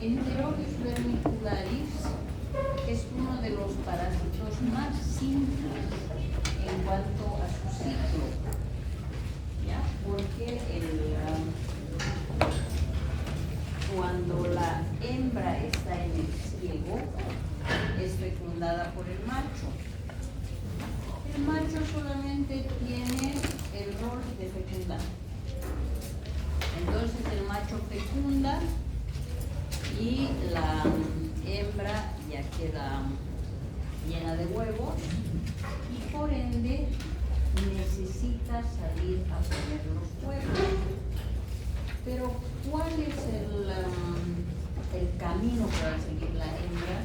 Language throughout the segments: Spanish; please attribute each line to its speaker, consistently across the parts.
Speaker 1: Enterobius vermicularis es uno de los parásitos más simples en cuanto a su ciclo, ¿ya? Porque cuando la hembra está en el ciego, es fecundada por el macho. El macho solamente tiene el rol de fecundar. Entonces el macho fecunda y la hembra ya queda llena de huevos y por ende necesita salir a poner los huevos. Pero ¿cuál es el camino que va a seguir la hembra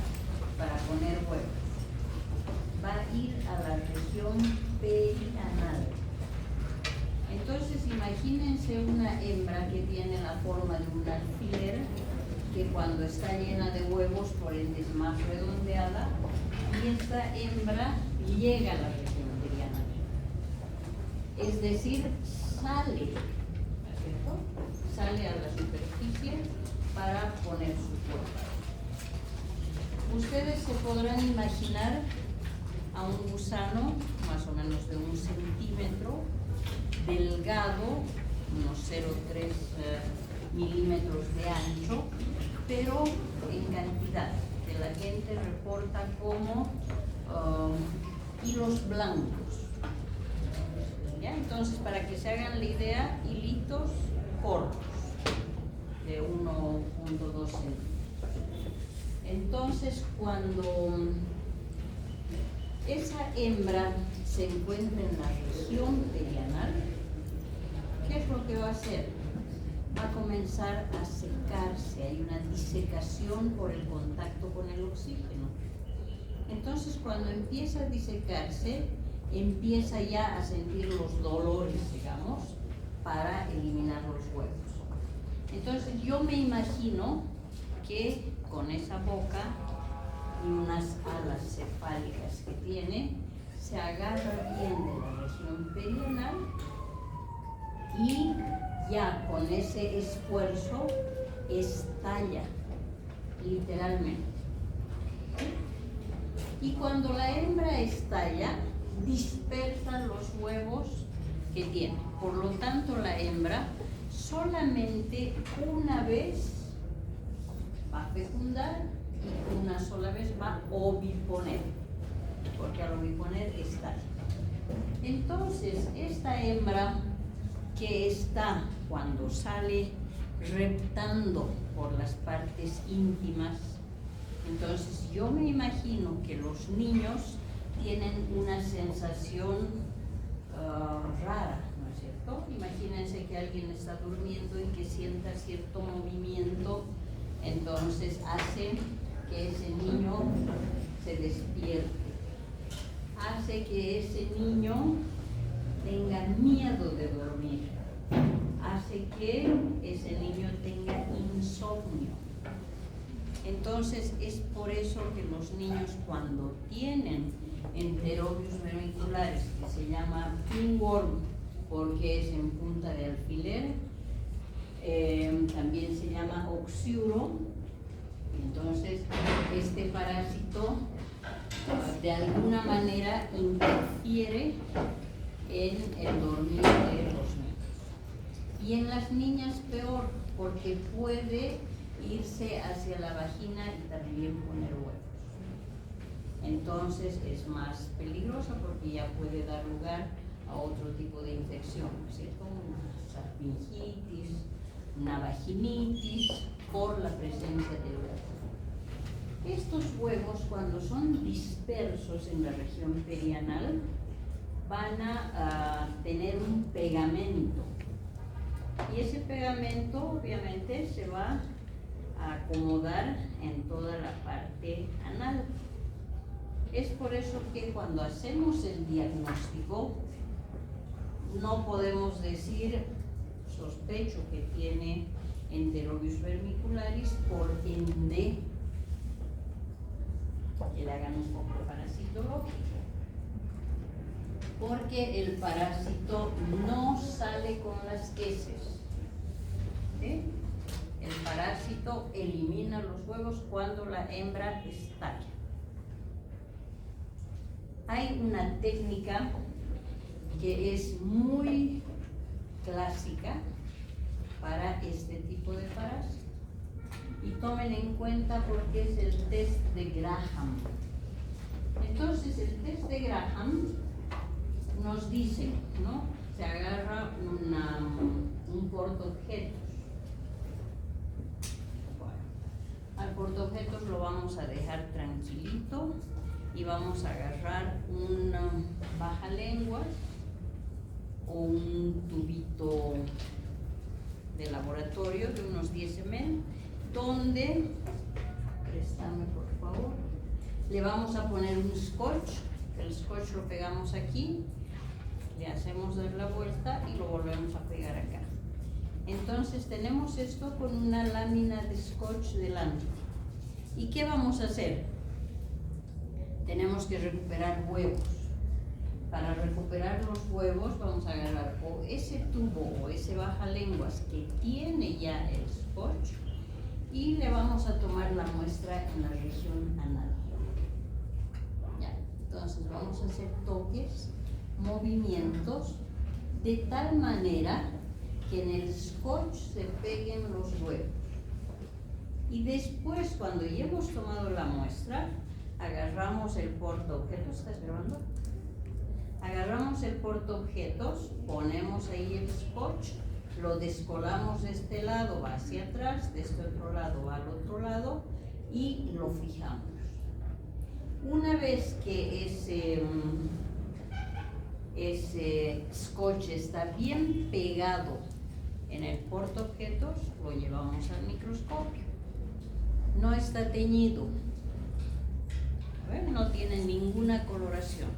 Speaker 1: para poner huevos? Va a ir a la región perianal. Entonces imagínense una hembra que tiene la forma de un alfiler, que cuando está llena de huevos por ende es más redondeada, y esta hembra llega a la región perianal. Es decir, sale, ¿no es cierto? Sale a la superficie para poner sus huevos. Ustedes se podrán imaginar a un gusano más o menos de 1 centímetro, delgado, unos 0,3 milímetros de ancho, pero en cantidad, que la gente reporta como hilos blancos. ¿Ya? Entonces, para que se hagan la idea, hilitos cortos, de 1,2 centímetros. Entonces, cuando esa hembra se encuentra en la región perianal, ¿qué es lo que va a hacer? Va a comenzar a secarse, hay una disecación por el contacto con el oxígeno. Entonces, cuando empieza a disecarse, empieza ya a sentir los dolores, digamos, para eliminar los huevos. Entonces, yo me imagino que con esa boca y unas alas cefálicas que tiene, se agarra bien de la región perianal y ya con ese esfuerzo estalla, literalmente. Y cuando la hembra estalla, dispersa los huevos que tiene. Por lo tanto, la hembra solamente una vez va a fecundar y una sola vez va a oviponer, porque al oviponer estalla. Entonces, esta hembra que está cuando sale reptando por las partes íntimas, entonces yo me imagino que los niños tienen una sensación rara, ¿no es cierto? Imagínense que alguien está durmiendo y que sienta cierto movimiento, entonces hace que ese niño se despierte, hace que ese niño tenga miedo de dormir, hace que ese niño tenga insomnio. Entonces es por eso que los niños cuando tienen enterobius vermicularis, que se llama pinworm porque es en punta de alfiler, también se llama oxiuro. Entonces este parásito de alguna manera interfiere en el dormir de los niños. Y en las niñas peor, porque puede irse hacia la vagina y también poner huevos. Entonces es más peligrosa porque ya puede dar lugar a otro tipo de infección, ¿cierto? Una salpingitis, una vaginitis, por la presencia del huevo. Estos huevos, cuando son dispersos en la región perianal, van a tener un pegamento. Y ese pegamento, obviamente, se va a acomodar en toda la parte anal. Es por eso que cuando hacemos el diagnóstico, no podemos decir sospecho que tiene enterobius vermicularis, por ende que le hagan un poco parasitológico, porque el parásito no sale con las heces, ¿sí? El parásito elimina los huevos cuando la hembra estalla. Hay una técnica que es muy clásica para este tipo de parásitos. Y tomen en cuenta porque es el test de Graham. Entonces, el test de Graham nos dice, ¿no? Se agarra un portaobjetos. Bueno, al portaobjetos lo vamos a dejar tranquilito y vamos a agarrar una bajalenguas o un tubito de laboratorio de unos 10 ml, donde, préstame por favor, le vamos a poner un scotch. El scotch lo pegamos aquí, le hacemos dar la vuelta y lo volvemos a pegar acá. Entonces tenemos esto con una lámina de scotch delante. ¿Y qué vamos a hacer? Tenemos que recuperar huevos. Para recuperar los huevos vamos a agarrar o ese tubo o ese bajalenguas que tiene ya el scotch y le vamos a tomar la muestra en la región anal. Ya, entonces vamos a hacer toques, movimientos, de tal manera que en el scotch se peguen los huevos. Y después, cuando ya hemos tomado la muestra, agarramos el portaobjetos. ¿Estás grabando? Agarramos el portaobjetos, ponemos ahí el scotch, lo descolamos de este lado, va hacia atrás, de este otro lado va al otro lado y lo fijamos. Una vez que ese scotch está bien pegado en el portaobjetos, lo llevamos al microscopio. No está teñido, no tiene ninguna coloración.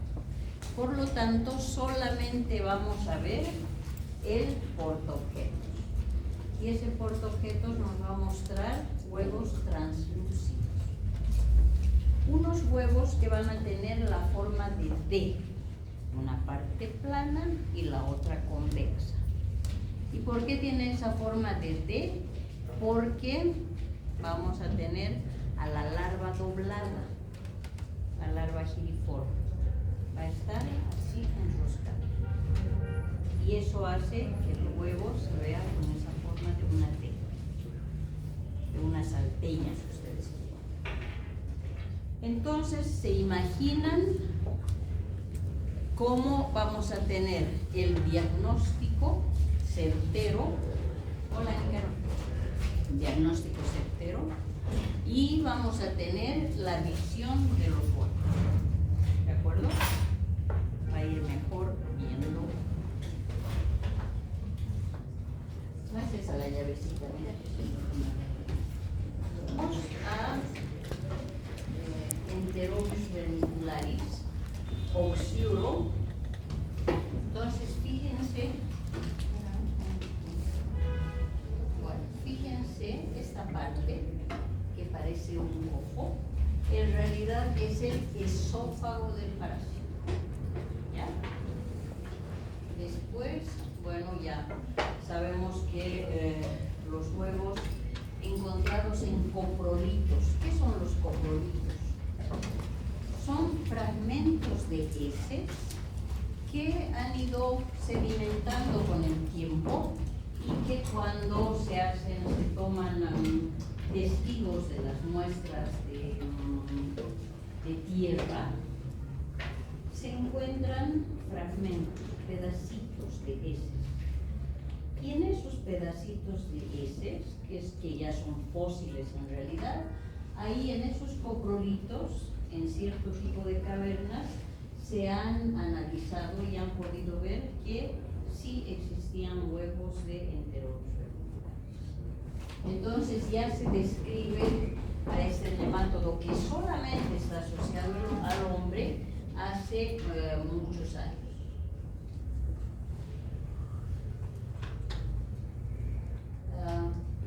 Speaker 1: Por lo tanto, solamente vamos a ver el portaobjetos. Y ese portaobjetos nos va a mostrar huevos translúcidos. Unos huevos que van a tener la forma de D, una parte plana y la otra convexa. ¿Y por qué tiene esa forma de D? Porque vamos a tener a la larva doblada, la larva giriforme. Va a estar así enroscado. Y eso hace que el huevo se vea con esa forma de una T, de una salteña, si ustedes quieren. Entonces, se imaginan cómo vamos a tener el diagnóstico certero. Hola, Ícaro. Diagnóstico certero. Y vamos a tener la visión de los huevos. ¿De acuerdo? Va a ir mejor viendo. No es esa la llavecita, mira. Vamos a Enterobius vermicularis, oxiuro. Entonces, fíjense. Bueno, fíjense esta parte que parece un ojo. En realidad es el esófago del parásito. ¿Ya? Después, bueno, ya sabemos que los huevos encontrados en coprolitos. ¿Qué son los coprolitos? Son fragmentos de heces que han ido sedimentando con el tiempo y que cuando se toman testigos de las muestras de tierra, se encuentran fragmentos, pedacitos de heces. Y en esos pedacitos de heces, que ya son fósiles en realidad, ahí en esos coprolitos, en cierto tipo de cavernas, se han analizado y han podido ver que sí existían huevos de Enterobius vermicularis. Entonces ya se describe a este nemátodo que solamente está asociado al hombre hace muchos años.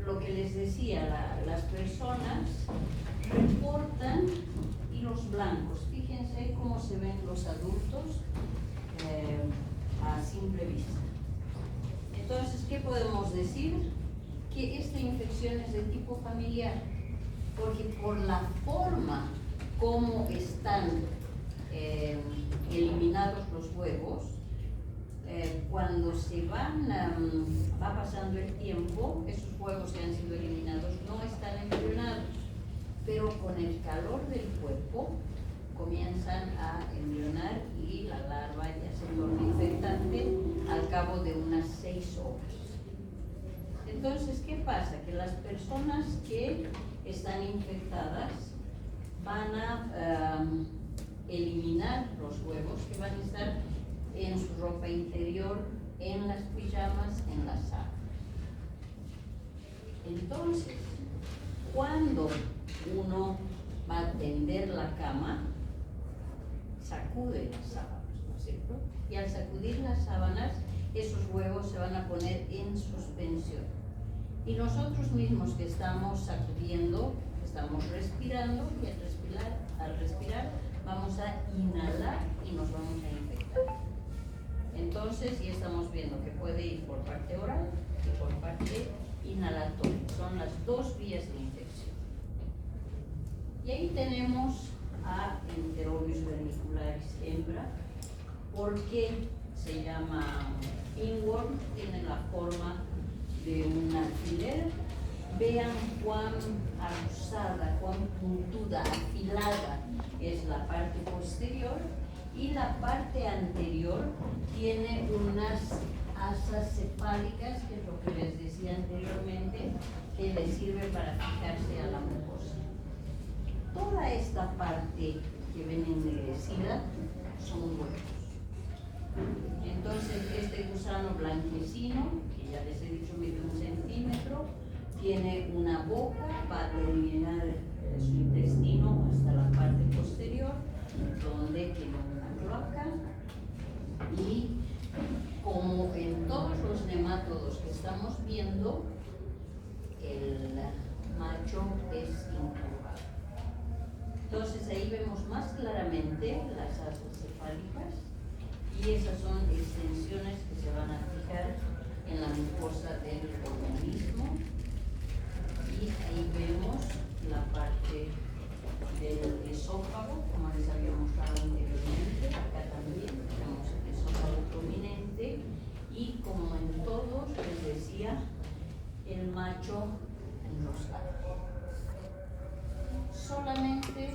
Speaker 1: Lo que les decía, las personas reportan hilos blancos. Fíjense cómo se ven los adultos a simple vista. Entonces, ¿qué podemos decir? Que esta infección es de tipo familiar. porque por la forma como están eliminados los huevos, cuando se va pasando el tiempo, esos huevos que han sido eliminados no están embrionados, pero con el calor del cuerpo comienzan a embrionar y la larva ya se torna infectante al cabo de unas 6 horas. Entonces, ¿qué pasa? Que las personas que están infectadas van a eliminar los huevos que van a estar en su ropa interior, en las pijamas, en las sábanas. Entonces, cuando uno va a tender la cama, sacude las sábanas, ¿no es cierto? Y al sacudir las sábanas, esos huevos se van a poner en suspensión. Y nosotros mismos que estamos sacudiendo, estamos respirando, y al respirar vamos a inhalar y nos vamos a infectar. Entonces, ya estamos viendo que puede ir por parte oral y por parte inhalatoria. Son las dos vías de infección. Y ahí tenemos a Enterobius vermicularis hembra. ¿Por qué se llama pinworm? Tiene la forma de un alfiler. Vean cuán arrozada, cuán puntuda, afilada es la parte posterior, y la parte anterior tiene unas asas cefálicas, que es lo que les decía anteriormente, que les sirve para fijarse a la mucosa. Toda esta parte que ven ennegrecida son huevos. Entonces, este gusano blanquecino, que ya les he dicho mide 1 centímetro, tiene una boca, va a terminar su intestino hasta la parte posterior, donde tiene una cloaca, y como en todos los nemátodos que estamos viendo, el macho es incurvado. Entonces ahí vemos más claramente las asas cefálicas, y esas son extensiones que se van a fijar en la mucosa del organismo. Y ahí vemos la parte del esófago, como les había mostrado anteriormente. Acá también tenemos el esófago prominente, y como en todos, les decía, el macho enroscado. Solamente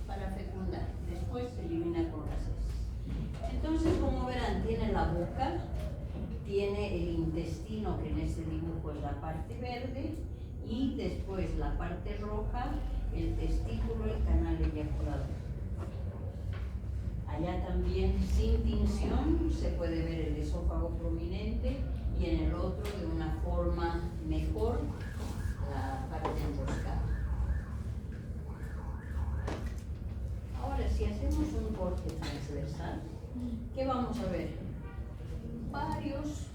Speaker 1: para fecundar, después se elimina con las heces. Entonces, como verán, tiene la boca, tiene el intestino, que en este dibujo es la parte verde, y después la parte roja, el testículo, el canal eyaculador. Allá también, sin tinción, se puede ver el esófago prominente, y en el otro, de una forma mejor, la parte enroscada. Ahora, si hacemos un corte transversal, ¿qué vamos a ver? Varios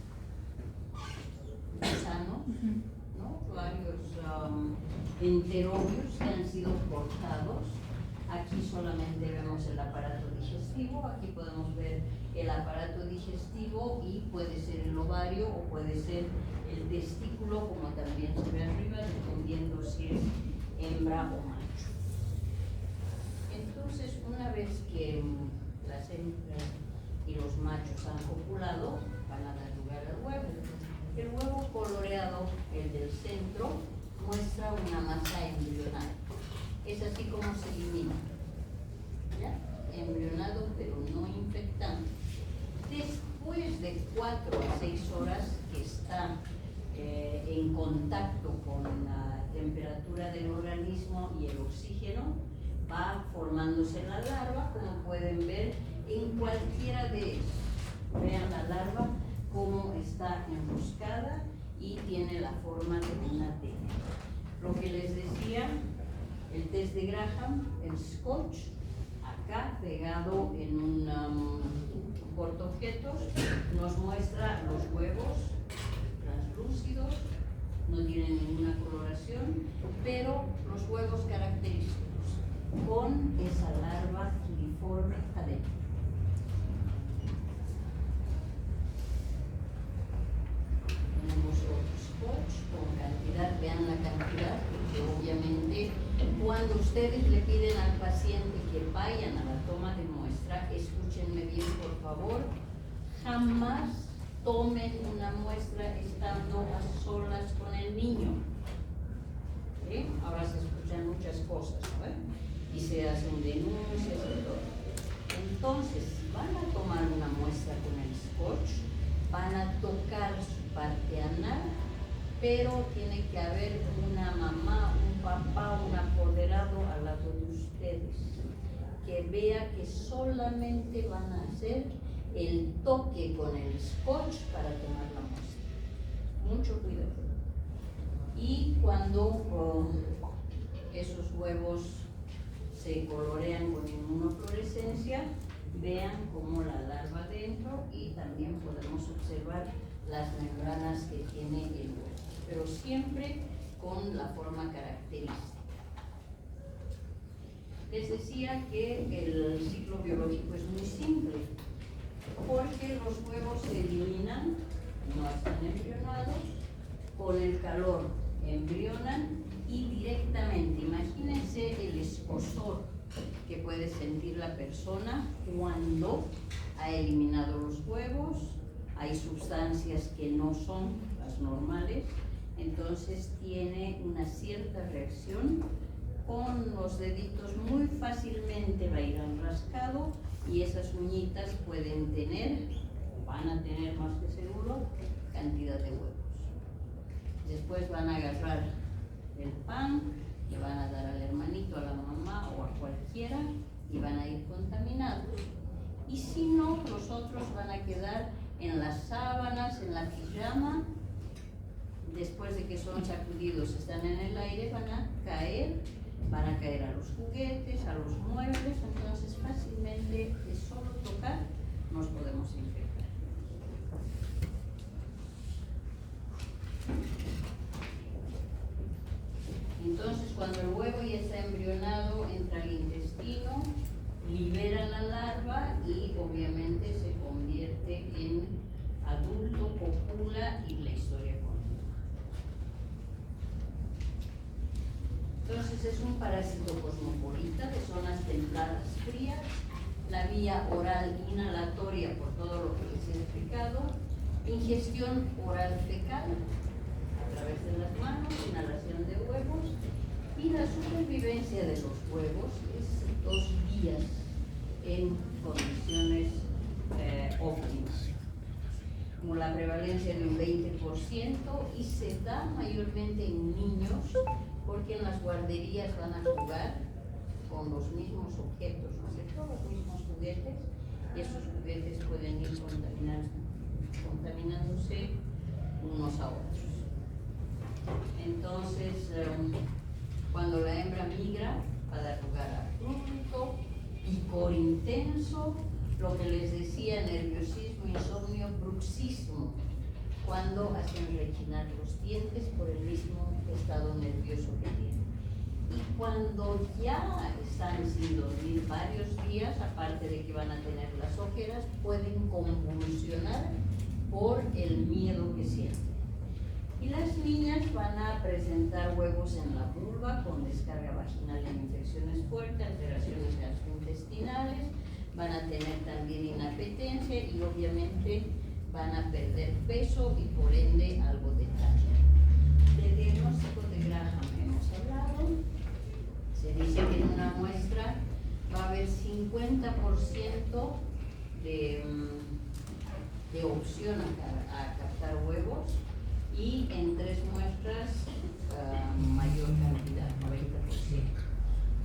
Speaker 1: gusanos, ¿no? Varios enterobios que han sido cortados. Aquí solamente vemos el aparato digestivo, aquí podemos ver el aparato digestivo, y puede ser el ovario o puede ser el testículo, como también se ve arriba, dependiendo si es hembra o macho. Entonces, una vez que las hembras y los machos han copulado, van a dar lugar al huevo. El huevo coloreado, el del centro, muestra una masa embrional. Es así como se elimina, ¿ya? Embrionado, pero no infectante. Después de 4 a 6 horas que está en contacto con la temperatura del organismo y el oxígeno, va formándose la larva, como pueden ver en cualquiera de ellos. Vean la larva cómo está enroscada y tiene la forma de una T. Lo que les decía, el test de Graham, el scotch, acá pegado en un portaobjetos, nos muestra los huevos translúcidos, no tienen ninguna coloración, pero los huevos característicos, con esa larva uniforme adentro. Tenemos otro scotch con cantidad, vean la cantidad, porque obviamente ustedes le piden al paciente que vayan a la toma de muestra, escúchenme bien por favor, jamás tomen una muestra estando a solas con el niño. ¿Sí? Ahora se escuchan muchas cosas, ¿no? Y se hacen denuncias y todo. Entonces, van a tomar una muestra con el scotch, van a tocar su parte anal, pero tiene que haber una mamá, un papá, un apoderado al lado de ustedes, que vea que solamente van a hacer el toque con el scotch para tomar la muestra. Mucho cuidado. Y cuando esos huevos se colorean con inmunofluorescencia, vean cómo la larva dentro y también podemos observar las membranas que tiene el huevo, pero siempre con la forma característica. Les decía que el ciclo biológico es muy simple, porque los huevos se eliminan, no están embrionados, con el calor embrionan y directamente, imagínense el escozor que puede sentir la persona cuando ha eliminado los huevos. Hay sustancias que no son las normales, entonces tiene una cierta reacción. Con los deditos muy fácilmente va a ir al rascado y esas uñitas pueden tener, o van a tener más que seguro, cantidad de huevos. Después van a agarrar el pan, le van a dar al hermanito, a la mamá o a cualquiera y van a ir contaminados. Y si no, los otros van a quedar en las sábanas, en la pijama. Después de que son sacudidos, están en el aire, van a caer a los juguetes, a los muebles, entonces fácilmente de solo tocar nos podemos infectar. Entonces, cuando el huevo ya está embrionado, entra al intestino, libera la larva y obviamente se convierte en adulto, copula y la historia continúa. Entonces, es un parásito cosmopolita de zonas templadas frías, la vía oral inhalatoria por todo lo que les he explicado, ingestión oral fecal a través de las manos, inhalación de huevos, y la supervivencia de los huevos es 2 días en condiciones óptimas, como la prevalencia de un 20%, y se da mayormente en niños porque en las guarderías van a jugar con los mismos objetos, ¿no es cierto? Los mismos juguetes, y esos juguetes pueden ir contaminándose unos a otros. Entonces, cuando la hembra migra, va a dar lugar a prurito, picor intenso, lo que les decía, nerviosismo, insomnio, bruxismo, cuando hacen rechinar los dientes por el mismo estado nervioso que tienen. Y cuando ya están sin dormir varios días, aparte de que van a tener las ojeras, pueden convulsionar por el miedo que sienten. Y las niñas van a presentar huevos en la vulva con descarga vaginal en infecciones fuertes, alteraciones gastrointestinales, van a tener también inapetencia y obviamente van a perder peso y por ende algo de talla. Del diagnóstico de Graham hemos hablado. Se dice que en una muestra va a haber 50% de opción a captar huevos, y en 3 muestras mayor cantidad, 90%.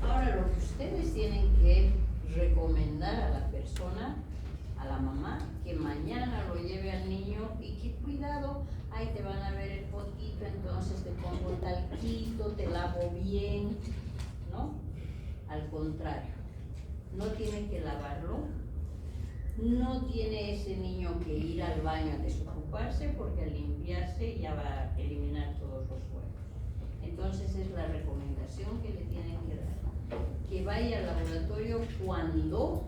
Speaker 1: Ahora, lo que ustedes tienen que recomendar a la persona, a la mamá, que mañana lo lleve al niño y que cuidado, ahí te van a ver el potito, entonces te pongo talquito, te lavo bien, ¿no? Al contrario, no tienen que lavarlo, no tiene ese niño que ir al baño a desocuparse, porque al limpiarse ya va a eliminar todos los huevos. Entonces es la recomendación que le tienen que dar, que vaya al laboratorio cuando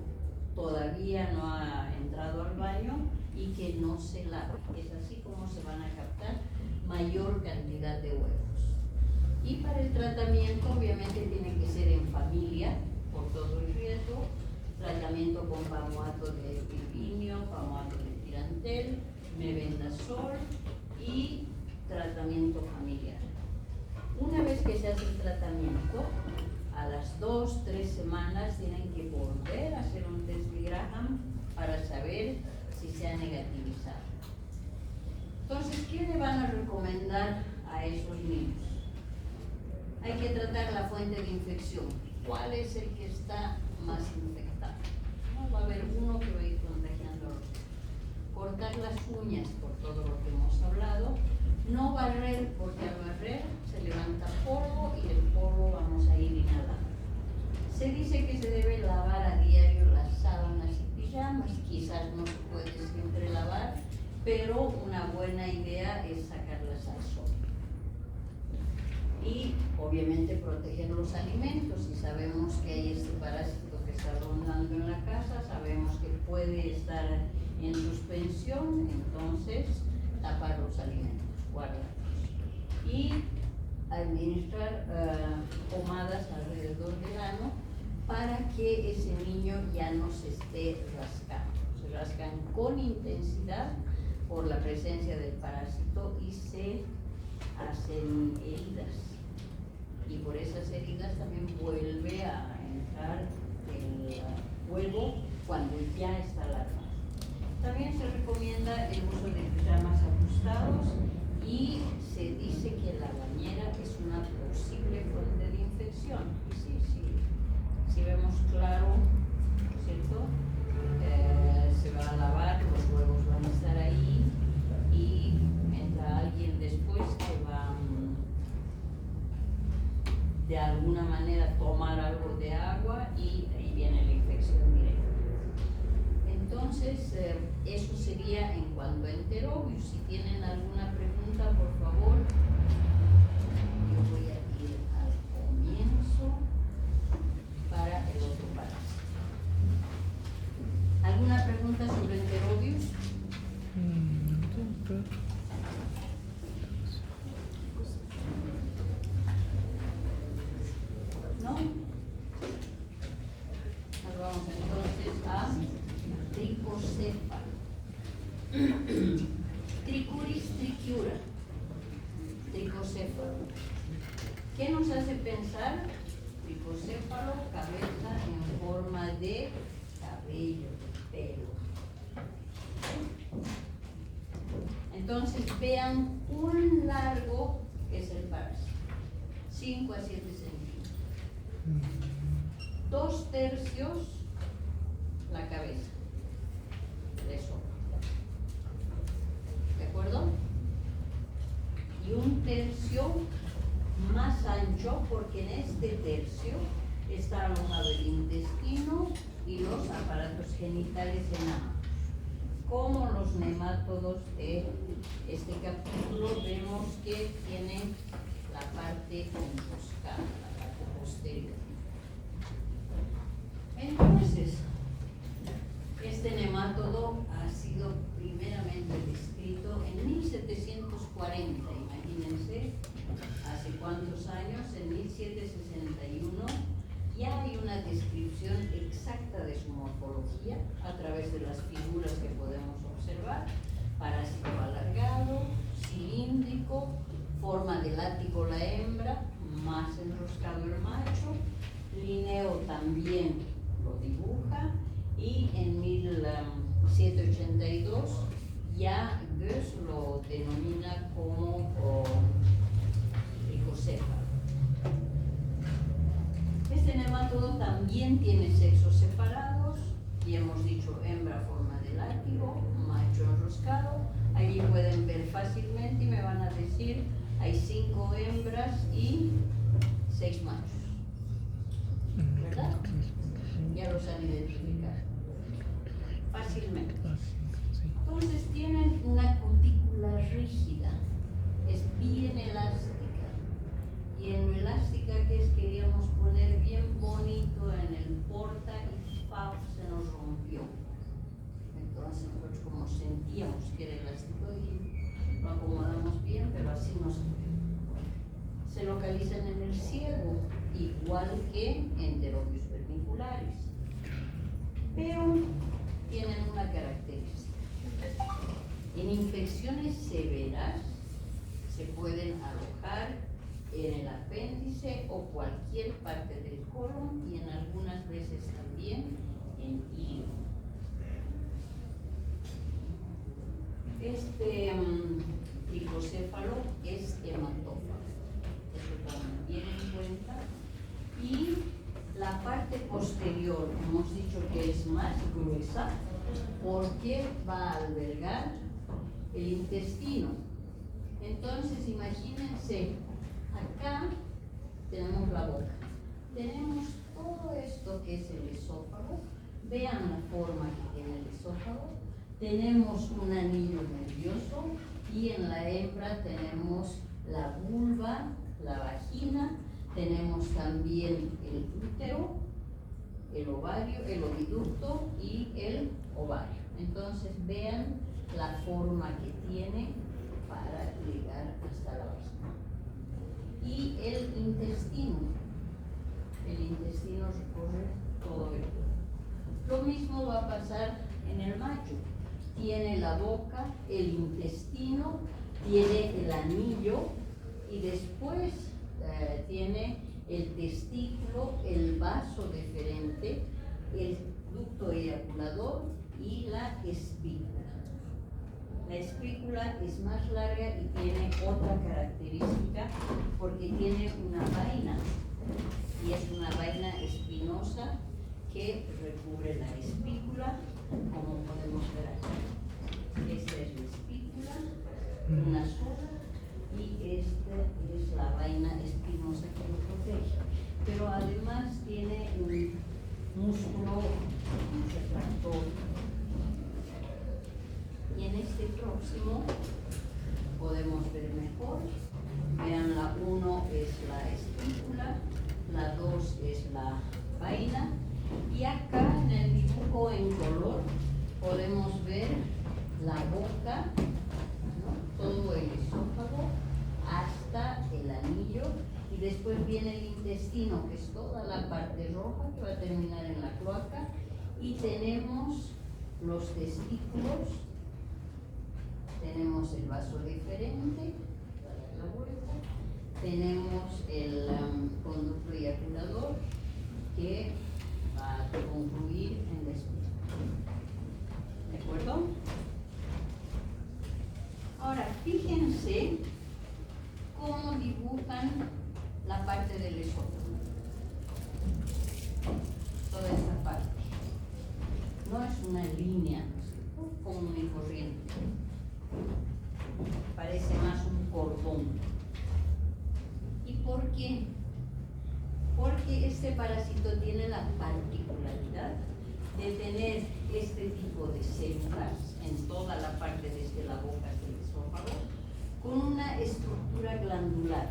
Speaker 1: todavía no ha entrado al baño y que no se lave. Es así como se van a captar mayor cantidad de huevos. Y para el tratamiento obviamente tiene que ser en familia, por todo el riesgo, tratamiento con pamuato de pipinio, pamuato de tirantel, mebendazol y tratamiento familiar. Una vez que se hace el tratamiento, a las 2-3 semanas tienen que volver a hacer un test de Graham para saber si se ha negativizado. Entonces, ¿qué le van a recomendar a esos niños? Hay que tratar la fuente de infección. ¿Cuál es el que está más infectado? No va a haber uno que va a ir contagiando a otro. Cortar las uñas, por todo lo que hemos hablado. No barrer, porque al barrer se levanta polvo y el polvo vamos a ir inhalando. Se dice que se debe lavar a diario las sábanas y pijamas. Quizás no se puede siempre lavar, pero una buena idea es sacarlas al sol. Y obviamente proteger los alimentos. Si sabemos que hay este parásito que está rondando en la casa, sabemos que puede estar en suspensión, entonces tapar los alimentos, guardarlos. Y administrar pomadas alrededor del ano para que ese niño ya no se esté rascando. Se rascan con intensidad por la presencia del parásito y se hacen heridas. Y por esas heridas también vuelve a entrar el huevo cuando ya está larvado. También se recomienda el uso de pijamas ajustados y se dice que la bañera es una posible fuente de infección. Si vemos claro, ¿cierto? Se va a lavar, los huevos van a estar ahí y entra alguien después que va de alguna manera tomar algo de agua y ahí viene la infección directa. Entonces, eso sería en cuanto a enterobius. Si tienen alguna pregunta, por favor, yo voy a ir al comienzo para el otro parásito. ¿Alguna pregunta sobre enterobius? ¿No? Nos vamos entonces a tricocéfalo. Trichuris trichiura. Tricocéfalo. ¿Qué nos hace pensar? Tricocéfalo, cabeza en forma de cabello, de pelo. Entonces vean cuán largo es el parásito. 5 a 7 centímetros. 2/3 la cabeza. Eso. ¿De acuerdo? Y 1/3 más ancho, porque en este tercio está alojado el intestino y los aparatos genitales enanos. Como los nemátodos de este capítulo, vemos que tiene la parte enroscada, la parte posterior. Entonces, este nemátodo ha sido primeramente descrito en 1740, imagínense, hace cuántos años, en 1761, ya hay una descripción exacta de su morfología a través de las figuras que podemos observar: parásito alargado, cilíndrico, forma de látigo la hembra, más enroscado el macho. Linneo también lo dibuja, y en 1782 ya Goetz lo denomina como tricocéfalo. Este nemátodo también tiene sexos separados, y hemos dicho hembra forma de látigo, macho enroscado. Allí pueden ver fácilmente y me van a decir, hay 5 hembras y 6 machos, ¿verdad? Ya los han identificado fácilmente. Entonces tienen una cutícula rígida, es bien elástica, y en lo elástica que es, queríamos poner bien bonito en el porta y ¡pau! Se nos rompió. Entonces nosotros, como sentíamos que era elástico, y lo acomodamos bien, pero así no se puede. Se lo localizan en el ciego, igual que enterobios vermiculares, pero tienen una característica. En infecciones severas se pueden alojar en el apéndice o cualquier parte del colon y en algunas veces también en hígado. Este tricocéfalo es hematófago, eso tomen bien en cuenta. Y la parte posterior, hemos dicho que es más gruesa porque va a albergar el intestino. Entonces, imagínense, acá tenemos la boca, tenemos todo esto que es el esófago, vean la forma que tiene el esófago, tenemos un anillo nervioso y en la hembra tenemos la vulva, la vagina, tenemos también el útero, el ovario, el oviducto y el ovario. Entonces vean la forma que tiene para llegar hasta la vagina. Y el intestino recorre todo el cuerpo. Lo mismo va a pasar en el macho. Tiene la boca, el intestino, tiene el anillo y después tiene el testículo, el vaso deferente, el ducto eyaculador y la espícula. La espícula es más larga y tiene otra característica porque tiene una vaina y es una vaina espinosa que recubre la espícula, como podemos ver aquí. Esta es la espícula, una sola, y esta es la vaina espinosa que lo protege. Pero además tiene un músculo retractor. Y en este próximo podemos ver mejor. Vean, la 1 es la espícula, la 2 es la vaina, y acá en el dibujo en color podemos ver la boca, ¿no? Todo el esófago hasta el anillo, y después viene el intestino, que es toda la parte roja que va a terminar en la cloaca, y tenemos los testículos, tenemos el vaso deferente, la vuelta, tenemos el conducto eyaculador que va a concluir en la espícula. ¿De acuerdo? Ahora, fíjense cómo dibujan la parte del esófago. Toda esta parte. No es una línea común y corriente. Parece más un cordón. ¿Y por qué? Porque este parásito tiene la particularidad de tener este tipo de células en toda la parte desde la boca hasta el esófago con una estructura glandular.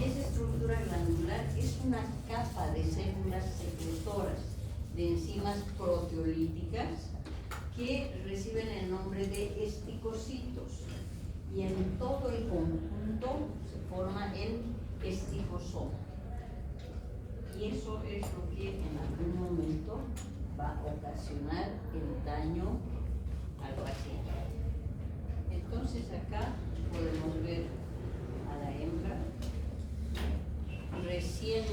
Speaker 1: Esa estructura glandular es una capa de células secretoras de enzimas proteolíticas que reciben el nombre de esticocitos, y en todo el conjunto se forma el esticosoma, y eso es lo que en algún momento va a ocasionar el daño al paciente. Entonces acá podemos ver a la hembra recién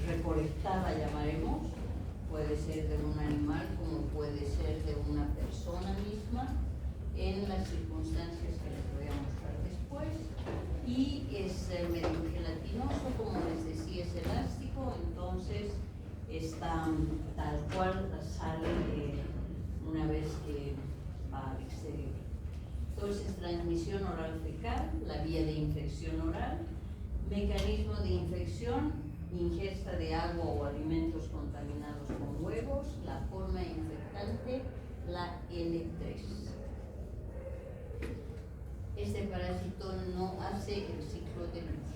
Speaker 1: recolectada, llamaremos, puede ser de un animal como puede ser de una persona misma, en las circunstancias que les voy a mostrar después, y es medio gelatinoso, como les decía, es elástico, entonces está tal cual sale una vez que va al exterior. Entonces, transmisión oral fecal, la vía de infección oral, mecanismo de infección, ingesta de agua o alimentos contaminados con huevos, la forma infectante, la L3. Este parásito no hace el ciclo de luz.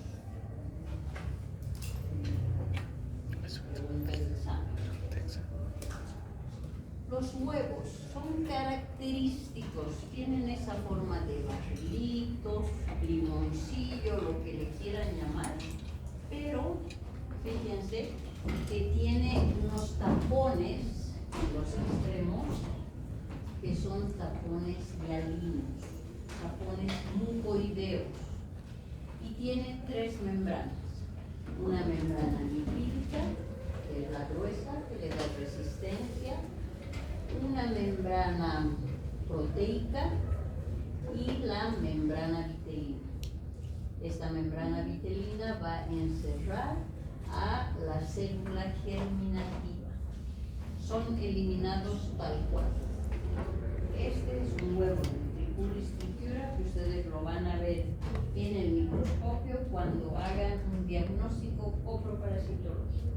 Speaker 1: Pregunta del examen. Los huevos son característicos, tienen esa forma de barrilito, limoncillo, lo que le quieran llamar, pero fíjense que tiene unos tapones en los extremos que son tapones hialinos, tapones mucoideos, y tiene tres membranas. Una membrana lipídica, que es la gruesa, que le da resistencia, una membrana proteica y la membrana vitelina. Esta membrana vitelina va a encerrar a la célula germinativa. Son eliminados tal cual. Este es un huevo de Trichuris trichiura que ustedes lo van a ver en el microscopio cuando hagan un diagnóstico coproparasitológico.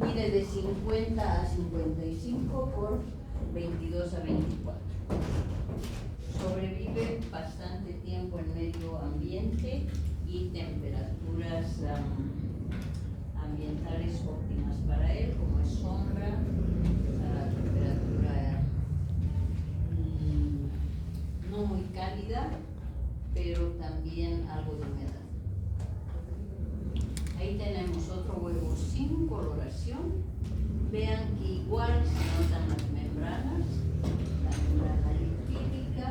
Speaker 1: Mide de 50 a 55 por 22 a 24. Sobrevive bastante tiempo en medio ambiente y temperaturas ambientales óptimas para él, como es sombra, temperatura no muy cálida, pero también algo de humedad. Ahí tenemos otro huevo sin coloración. Vean que igual se notan las membranas, la membrana lipídica,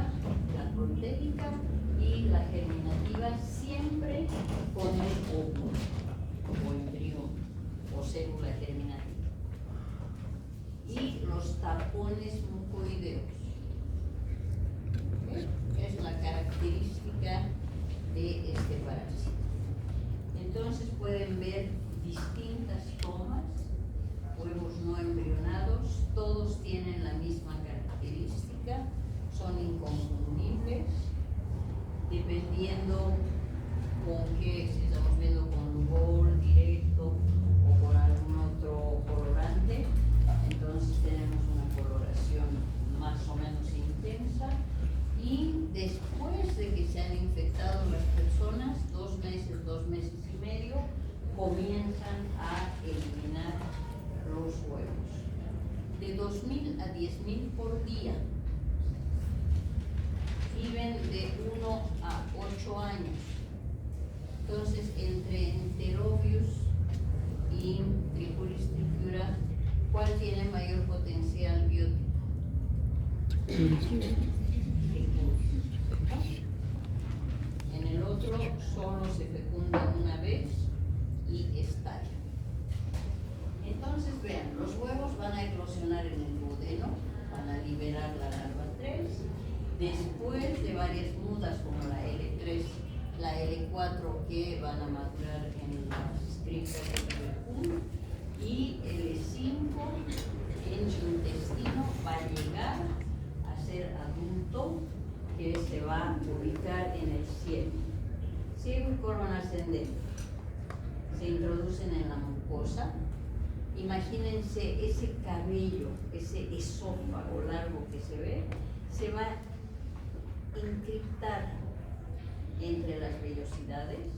Speaker 1: la proteica y la germinativa, siempre con el óvulo o embrión o célula germinativa. Y los tapones mucoideos. Es la característica de este parásito. Entonces pueden ver distintas tomas, huevos no embrionados, todos tienen la misma característica, son inconfundibles, dependiendo con qué, si estamos viendo con rubor directo o con algún otro colorante, entonces tenemos una coloración más o menos intensa. Y después de que se han infectado las personas, 2 meses y medio, comienzan a eliminar los huevos. De 2.000 a 10.000 por día. Viven de 1 a 8 años. Entonces, entre Enterobius y Trichuris trichiura, ¿cuál tiene mayor potencial biótico? En el otro solo se fecunda una vez y estalla. Entonces vean, los huevos van a eclosionar en el duodeno, van a liberar la larva 3, después de varias mudas como la L3, la L4 que van a madurar en las tripas del tuberculum, y L5 en su intestino va a llegar a ser adulto, que se va a ubicar en el cielo. Ciego y colon ascendente. Se introducen en la mucosa. Imagínense ese cabello, ese esófago largo que se ve, se va a encriptar entre las vellosidades.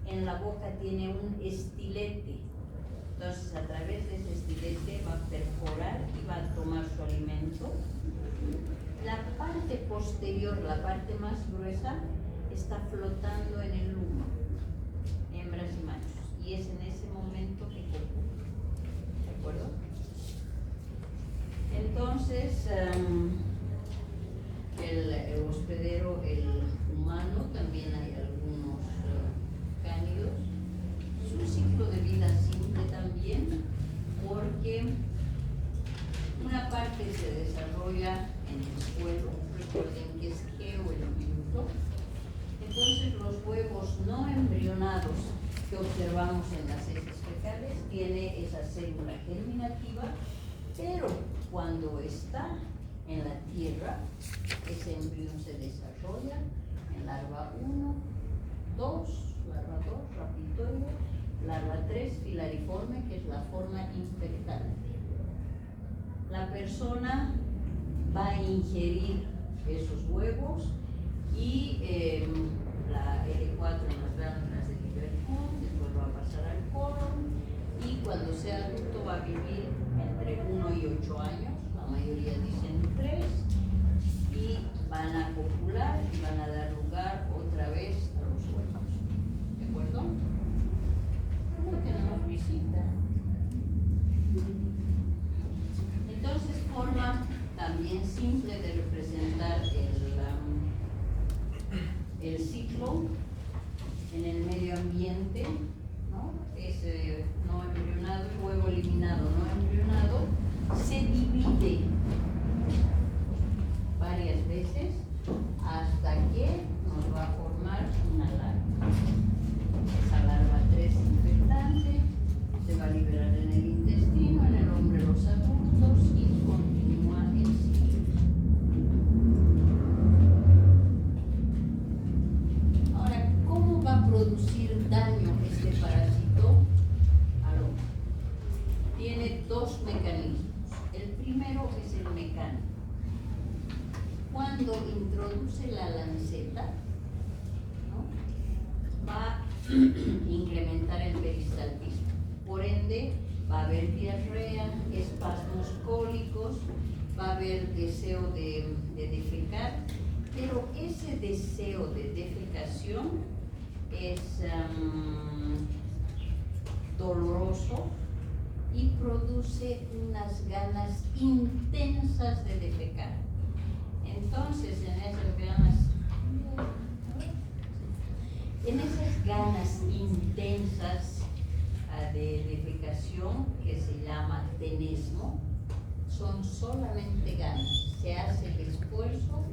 Speaker 1: En la boca tiene un estilete. Entonces, a través de ese estilete va a perforar y va a tomar su alimento. La parte posterior, la parte más gruesa, está flotando en el humo, hembras y machos, y es en ese momento que copula. ¿De acuerdo? Entonces, el hospedero, el humano, también hay algunos cánidos. Es un ciclo de vida simple también, porque una parte se desarrolla en el suelo, recuerden que es geoelemento. Entonces los huevos no embrionados que observamos en las heces fecales tiene esa célula germinativa, pero cuando está en la tierra, ese embrión se desarrolla en larva 1, 2, larva 2, rapitoide, larva 3, filariforme, que es la forma infectante. La persona va a ingerir esos huevos y la L4 en las glándulas del tuberculum, después va a pasar al colon, y cuando sea adulto va a vivir entre 1 y 8 8 años, la mayoría dicen 3, y van a copular y van a dar lugar otra vez a los huevos. ¿De acuerdo? No tenemos visita. Entonces, forma también simple de representar el ciclo en el medio ambiente, ¿no? Es no embrionado y huevo eliminado. No embrionado se divide varias veces hasta que nos va a formar una larva. Esa larva 3 infectante se va a liberar en el intestino, en el hombre los adultos y continúa el ciclo. Ahora, ¿cómo va a producir daño este parásito al hombre? Tiene 2 mecanismos. El primero es el mecánico. Cuando introduce la lanceta, ¿no?, va a incrementar el peristaltismo. Por ende, va a haber diarrea, espasmos cólicos, va a haber deseo de defecar, pero ese deseo de defecación es doloroso y produce unas ganas intensas de defecar. Entonces, en esas ganas intensas de defecación, que se llama tenesmo, son solamente ganas. Se hace el esfuerzo,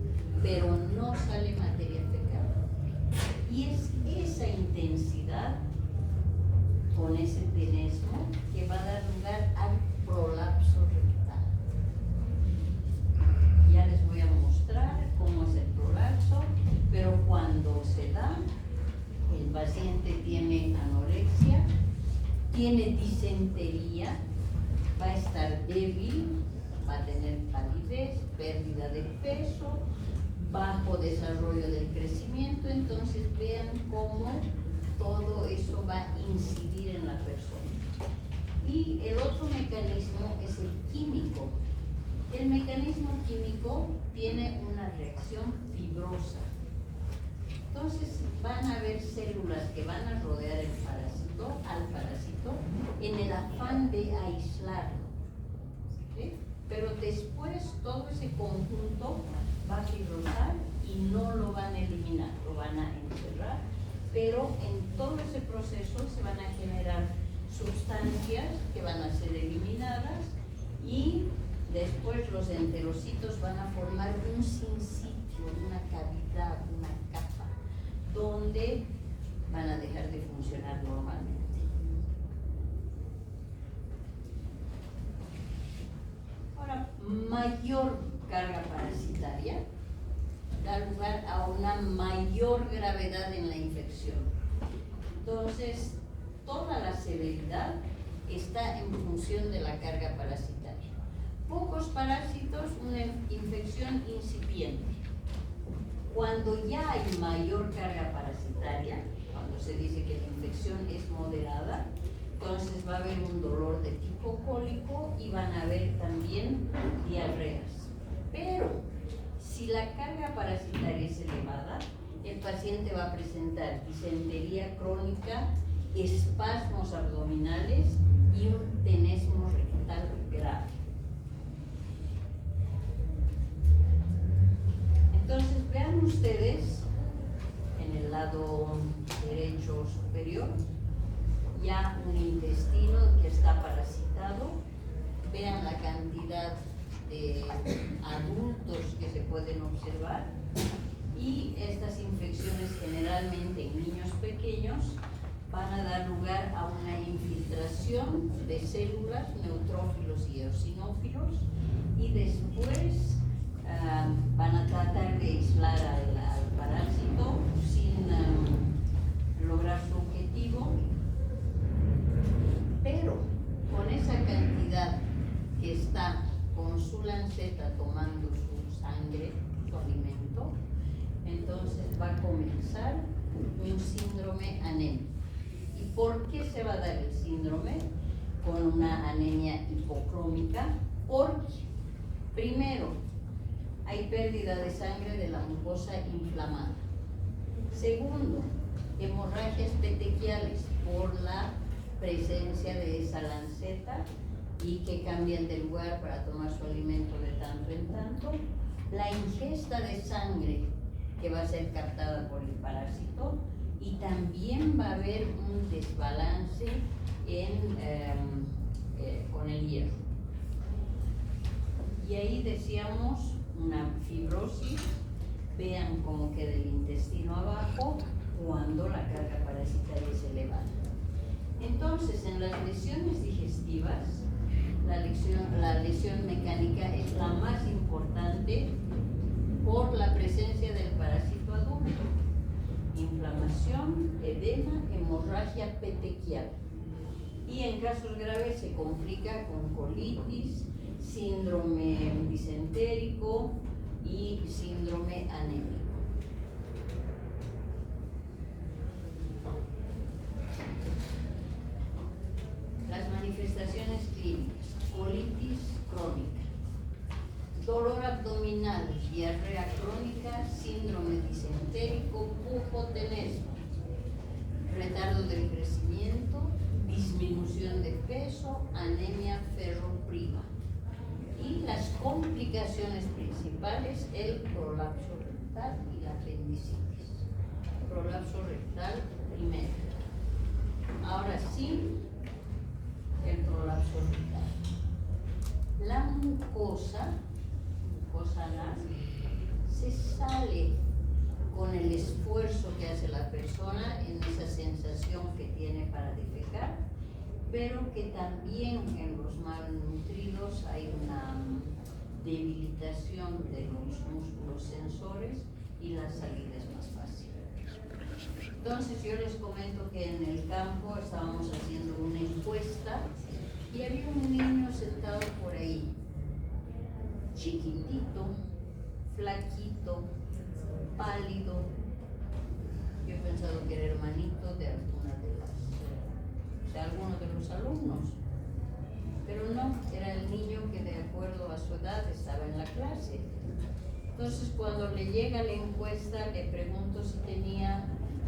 Speaker 1: pero no sale materia fecal. Y es esa intensidad, con ese tenesmo, que va a dar lugar al prolapso rectal. Ya les voy a mostrar cómo es el prolapso, pero cuando se da, el paciente tiene anorexia, tiene disentería, va a estar débil, va a tener palidez, pérdida de peso, bajo desarrollo del crecimiento. Entonces vean cómo todo eso va a incidir en la persona. Y el otro mecanismo es el químico. El mecanismo químico tiene una reacción fibrosa. Entonces van a haber células que van a rodear al parásito en el afán de aislarlo, ¿sí? Pero después todo ese conjunto va a fibrosar y no lo van a eliminar, lo van a encerrar, pero en todo ese proceso se van a generar sustancias que van a ser eliminadas y después los enterocitos van a formar un sinsitio, una cavidad, una capa, donde van a dejar de funcionar normalmente. Ahora, mayor carga parasitaria da lugar a una mayor gravedad en la infección. Entonces, toda la severidad está en función de la carga parasitaria. Pocos parásitos, una infección incipiente. Cuando ya hay mayor carga parasitaria, cuando se dice que la infección es moderada, entonces va a haber un dolor de tipo cólico y van a haber también diarreas. Pero si la carga parasitaria es elevada, el paciente va a presentar disentería crónica, espasmos abdominales y un tenesmo rectal grave. Entonces vean ustedes en el lado derecho superior ya un intestino que está parasitado. Vean la cantidad de adultos que se pueden observar, y estas infecciones generalmente en niños pequeños van a dar lugar a una infiltración de células, neutrófilos y eosinófilos, y después van a tratar de aislar al parásito sin lograr su objetivo, pero con esa cantidad que está con su lanceta tomando su sangre, su alimento, entonces va a comenzar un síndrome anémico. ¿Y por qué se va a dar el síndrome? Con una anemia hipocrómica, Porque, primero, hay pérdida de sangre de la mucosa inflamada. Segundo, hemorragias petequiales por la presencia de esa lanceta y que cambian de lugar para tomar su alimento de tanto en tanto. La ingesta de sangre que va a ser captada por el parásito, y también va a haber un desbalance con el hierro. Y ahí decíamos una fibrosis. Vean cómo queda el intestino abajo cuando la carga parasitaria es elevada. Entonces, en las lesiones digestivas, la lesión mecánica es la más importante por la presencia del parásito adulto. Inflamación, edema, hemorragia petequial. Y en casos graves se complica con colitis, síndrome disentérico y síndrome anémico. Las manifestaciones clínicas: colitis crónica, dolor abdominal, diarrea crónica, síndrome disentérico, pujo tenesmo, retardo del crecimiento, disminución de peso, anemia ferropriva. Y las complicaciones principales: el prolapso rectal y la apendicitis. Prolapso rectal primero. Ahora sí, el prolapso rectal. La mucosa anal se sale con el esfuerzo que hace la persona en esa sensación que tiene para defecar, pero que también en los malnutridos hay una debilitación de los músculos sensores y la salida es más fácil. Entonces yo les comento que en el campo estábamos haciendo una encuesta y había un niño sentado por ahí, chiquitito, flaquito, pálido. Yo he pensado que era hermanito de alguno de los alumnos, pero no, era el niño que de acuerdo a su edad estaba en la clase. Entonces cuando le llega la encuesta le pregunto si tenía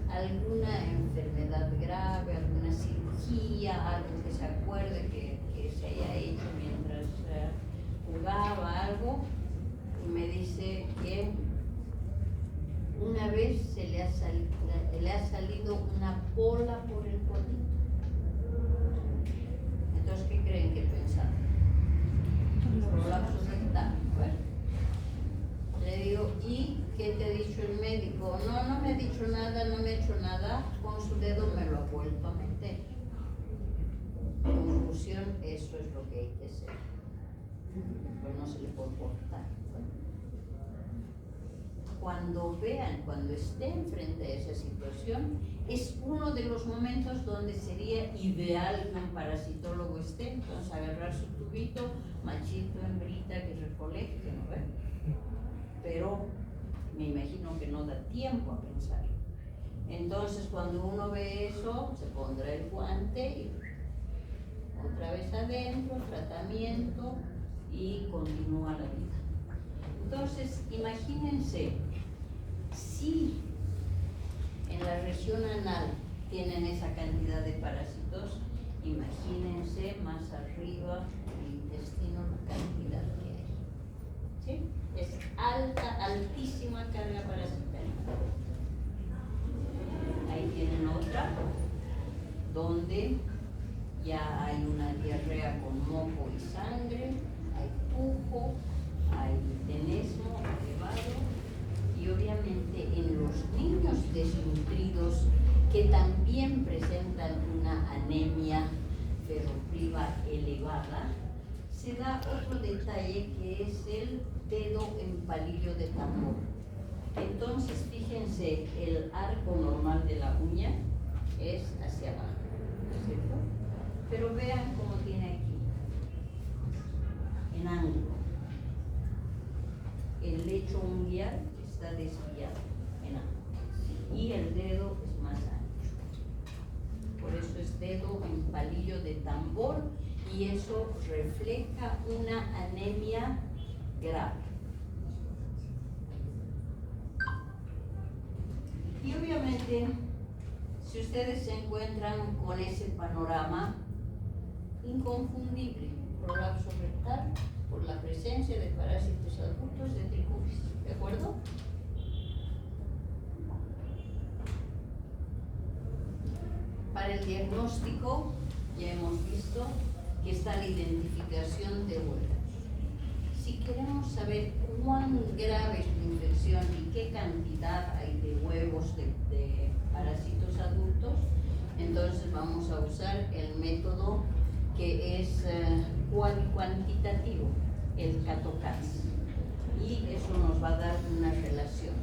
Speaker 1: alguna enfermedad grave, alguna cirugía, algo que se acuerde que se haya hecho mientras jugaba, algo, y me dice que una vez le ha salido una bola por el codito. Entonces, ¿qué creen que pensaba? Prolapso rectal. Bueno, le digo, ¿y qué te ha dicho el médico? No me ha dicho nada, no me ha hecho nada, con su dedo me lo ha vuelto a meter. Conclusión, eso es lo que hay que hacer. Pues no se le puede cortar. Cuando vean, cuando estén frente a esa situación, es uno de los momentos donde sería ideal que un parasitólogo esté. Entonces agarrar su tubito, machito, hembrita, que recolecte, ¿no ven? Pero me imagino que no da tiempo a pensar. Entonces cuando uno ve eso, se pondrá el guante y otra vez adentro, tratamiento y continúa la vida. Entonces imagínense, si en la región anal tienen esa cantidad de parásitos, imagínense más arriba el intestino la cantidad que hay. ¿Sí? Es altísima carga parasitaria. Ahí tienen otra, donde ya hay una diarrea con moco y sangre, hay pujo, hay tenesmo elevado, y obviamente en los niños desnutridos que también presentan una anemia ferropriva elevada, se da otro detalle que es el dedo en palillo de tambor. Entonces, fíjense, el arco normal de la uña es hacia abajo, ¿cierto? Pero vean cómo tiene aquí, en ángulo. El lecho unguial está desviado en ángulo y el dedo es más ancho. Por eso es dedo en palillo de tambor, y eso refleja una anemia grave. Y obviamente, si ustedes se encuentran con ese panorama inconfundible, prolapso rectal por la presencia de parásitos adultos de tricuris, ¿de acuerdo? Para el diagnóstico ya hemos visto que está la identificación de huevos. Si queremos saber cuán grave es la infección y qué cantidad hay de huevos de parásitos adultos, entonces vamos a usar el método que es cuantitativo, el CATO-CATS, y eso nos va a dar una relación.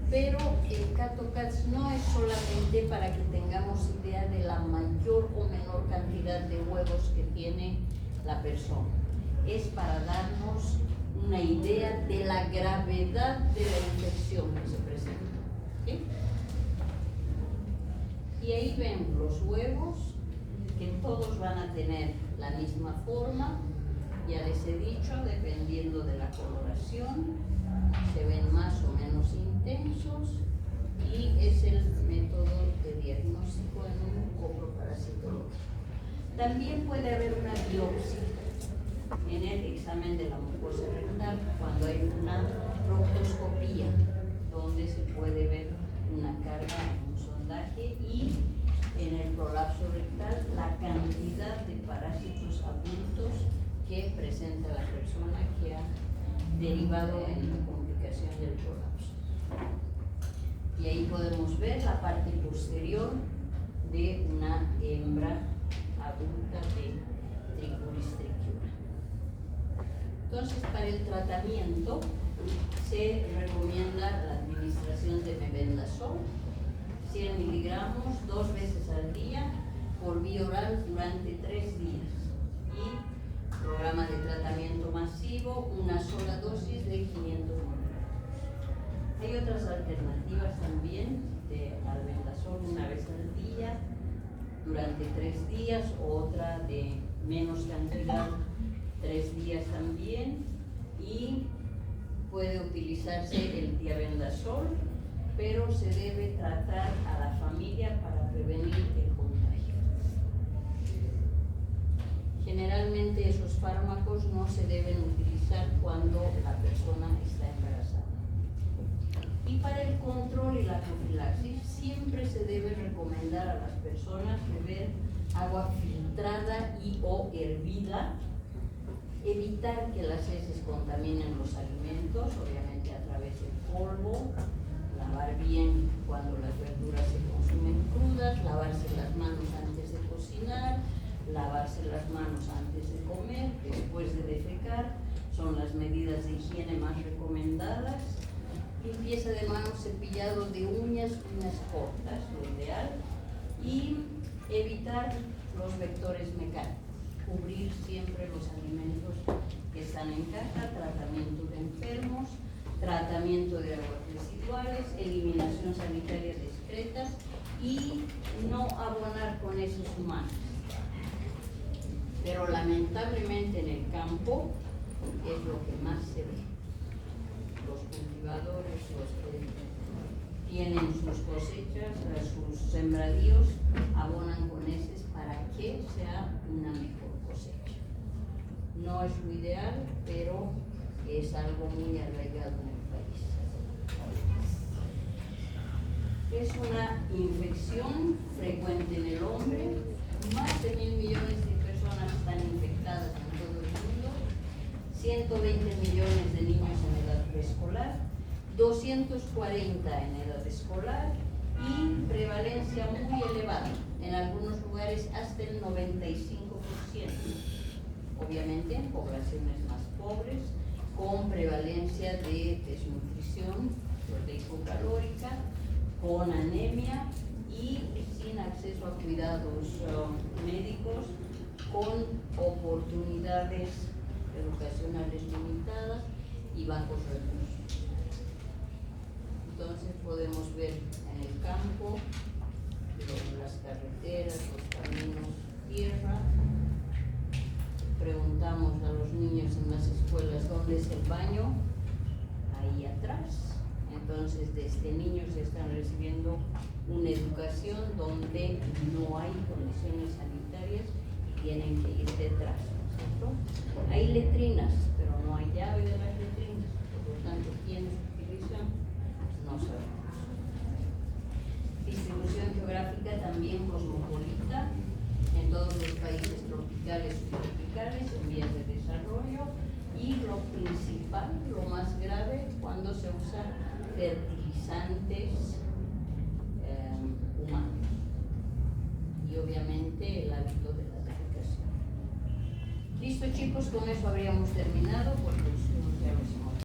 Speaker 1: Pero el CATO-CATS no es solamente para que tengamos idea de la mayor o menor cantidad de huevos que tiene la persona. Es para darnos una idea de la gravedad de la infección que se presenta. ¿Sí? Y ahí ven los huevos, que todos van a tener la misma forma. Ya les he dicho, dependiendo de la coloración, se ven más o menos intensos, y es el método de diagnóstico en un coproparasitología. También puede haber una biopsia en el examen de la mucosa rectal cuando hay una proctoscopía, donde se puede ver una carga en un sondaje, y en el prolapso rectal la cantidad de parásitos adultos que presenta la persona que ha derivado en la complicación del prolapso. Y ahí podemos ver la parte posterior de una hembra adulta de Trichuris trichiura. Entonces, para el tratamiento se recomienda la administración de mebendazol, 100 miligramos 2 veces al día por vía oral durante 3 días. Y programa de tratamiento masivo, una sola dosis de 500 miligramos. Hay otras alternativas también de albendazol una vez al día durante 3 días, otra de menos cantidad, 3 días también, y puede utilizarse el tiabendazol, pero se debe tratar a la familia para prevenir el contagio. Generalmente esos fármacos no se deben utilizar cuando la persona está embarazada. Y para el control y la profilaxis siempre se debe recomendar a las personas beber agua filtrada y o hervida, evitar que las heces contaminen los alimentos, obviamente a través del polvo, lavar bien cuando las verduras se consumen crudas, lavarse las manos antes de cocinar, lavarse las manos antes de comer, después de defecar, son las medidas de higiene más recomendadas. Limpieza de manos, cepillado de uñas cortas, lo ideal, y evitar los vectores mecánicos, cubrir siempre los alimentos que están en caja, tratamiento de enfermos, tratamiento de aguas residuales, eliminación sanitaria discreta y no abonar con heces humanas. Pero lamentablemente en el campo es lo que más se ve. Los cultivadores, los que tienen sus cosechas, sus sembradíos, abonan con heces para que sea una mejor cosecha. No es lo ideal, pero es algo muy arraigado en el país. Es una infección frecuente en el hombre. Más de 1.000 millones de personas están infectadas en todo el mundo. 120 millones de niños en edad preescolar, 240 en edad escolar y prevalencia muy elevada, en algunos lugares hasta el 95%. Obviamente en poblaciones más pobres, con prevalencia de desnutrición proteico-calórica, con anemia y sin acceso a cuidados médicos, con oportunidades educacionales limitadas y bajos recursos. Entonces podemos ver en el campo, las carreteras, los caminos, tierra, las escuelas, ¿dónde es el baño? Ahí atrás. Entonces, desde niños están recibiendo una educación donde no hay condiciones sanitarias y tienen que ir detrás, ¿no es cierto? Hay letrinas, pero no hay llave de las letrinas, por lo tanto, ¿quiénes utilizan? No sabemos. Distribución geográfica también cosmopolita en todos los países tropicales y tropicales en vías de desarrollo, y lo principal, lo más grave, cuando se usan fertilizantes humanos y obviamente el hábito de la defecación. Listo, chicos, con eso habríamos terminado porque ya lo